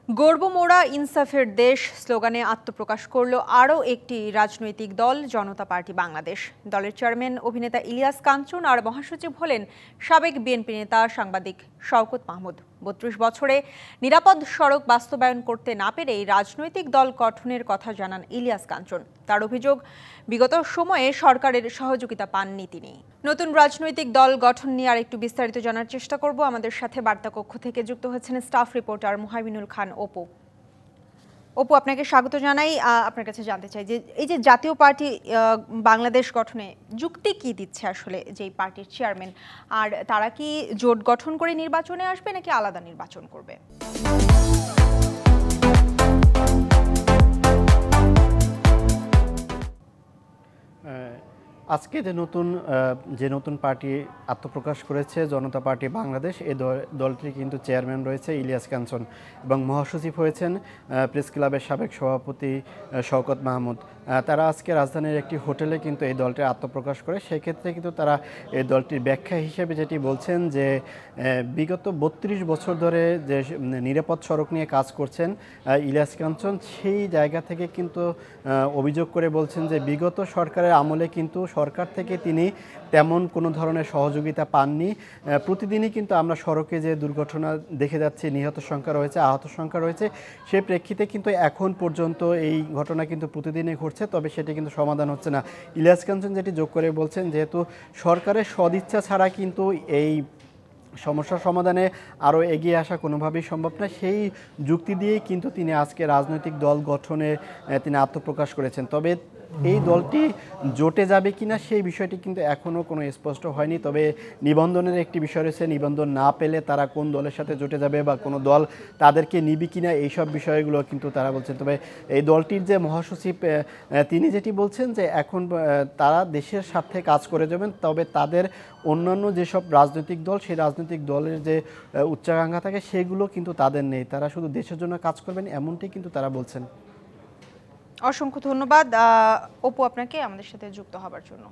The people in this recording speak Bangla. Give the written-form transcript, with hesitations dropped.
গর্বমোড়া ইনসাফের দেশ স্লোগানে আত্মপ্রকাশ করল আরও একটি রাজনৈতিক দল জনতা পার্টি বাংলাদেশ। দলের চেয়ারম্যান অভিনেতা ইলিয়াস কাঞ্চন আর মহাসচিব হলেন সাবেক বিএনপি নেতা সাংবাদিক শওকত মাহমুদ। ৩২ বছরে নিরাপদ সড়ক বাস্তবায়ন করতে না পেরে রাজনৈতিক দল গঠনের কথা জানান ইলিয়াস কাঞ্চন। তার অভিযোগ, বিগত সময়ে সরকারের সহযোগিতা পাননি তিনি। নতুন রাজনৈতিক দল গঠন নিয়ে আরেকটু বিস্তারিত জানার চেষ্টা করব। আমাদের সাথে বার্তা কক্ষ থেকে যুক্ত হচ্ছেন স্টাফ রিপোর্টার মুহাইমিনুল খান অপু। অপু, আপনাকে স্বাগত জানাই। আপনার কাছে জানতে চাই যে এই যে জাতীয় পার্টি বাংলাদেশ গঠনে যুক্তি কি দিচ্ছে আসলে যেই পার্টির চেয়ারম্যান, আর তারা কি জোট গঠন করে নির্বাচনে আসবে নাকি আলাদা নির্বাচন করবে? আজকে যে নতুন পার্টি আত্মপ্রকাশ করেছে জনতা পার্টি বাংলাদেশ, এই দলটির কিন্তু চেয়ারম্যান রয়েছে ইলিয়াস কাঞ্চন এবং মহাসচিব হয়েছেন প্রেস ক্লাবের সাবেক সভাপতি শওকত মাহমুদ। তারা আজকে রাজধানীর একটি হোটেলে কিন্তু এই দলটির আত্মপ্রকাশ করে। সেক্ষেত্রে কিন্তু তারা এই দলটির ব্যাখ্যা হিসেবে যেটি বলছেন যে বিগত ৩২ বছর ধরে যে নিরাপদ সড়ক নিয়ে কাজ করছেন ইলিয়াস কাঞ্চন, সেই জায়গা থেকে কিন্তু অভিযোগ করে বলছেন যে বিগত সরকারের আমলে কিন্তু সরকার থেকে তিনি তেমন কোনো ধরনের সহযোগিতা পাননি। প্রতিদিনই কিন্তু আমরা সড়কে যে দুর্ঘটনা দেখে যাচ্ছি, নিহত সংখ্যা রয়েছে, আহত সংখ্যা রয়েছে, সেই প্রেক্ষিতে কিন্তু এখন পর্যন্ত এই ঘটনা কিন্তু প্রতিদিনই ঘটছে, তবে সেটি কিন্তু সমাধান হচ্ছে না। ইলিয়াস কাঞ্চন যেটি যোগ করে বলছেন, যেহেতু সরকারের সদিচ্ছা ছাড়া কিন্তু এই সমস্যার সমাধানে আরও এগিয়ে আসা কোনোভাবেই সম্ভব না, সেই যুক্তি দিয়েই কিন্তু তিনি আজকে রাজনৈতিক দল গঠনে তিনি আত্মপ্রকাশ করেছেন। তবে এই দলটি জোটে যাবে কিনা সেই বিষয়টি কিন্তু এখনও কোনো স্পষ্ট হয়নি। তবে নিবন্ধনের একটি বিষয় রয়েছে, নিবন্ধন না পেলে তারা কোন দলের সাথে জোটে যাবে বা কোনো দল তাদেরকে নিবি কিনা, এইসব বিষয়গুলো কিন্তু তারা বলছেন। তবে এই দলটির যে মহাসচিব তিনি যেটি বলছেন যে এখন তারা দেশের স্বার্থে কাজ করে যাবেন, তবে তাদের অন্যান্য যেসব রাজনৈতিক দল, সেই রাজনৈতিক দলের যে উচ্চাকাঙ্ক্ষা থাকে সেগুলো কিন্তু তাদের নেই, তারা শুধু দেশের জন্য কাজ করবেন, এমনটি কিন্তু তারা বলছেন। অসংখ্য ধন্যবাদ অপু আপনাকে আমাদের সাথে যুক্ত হবার জন্য।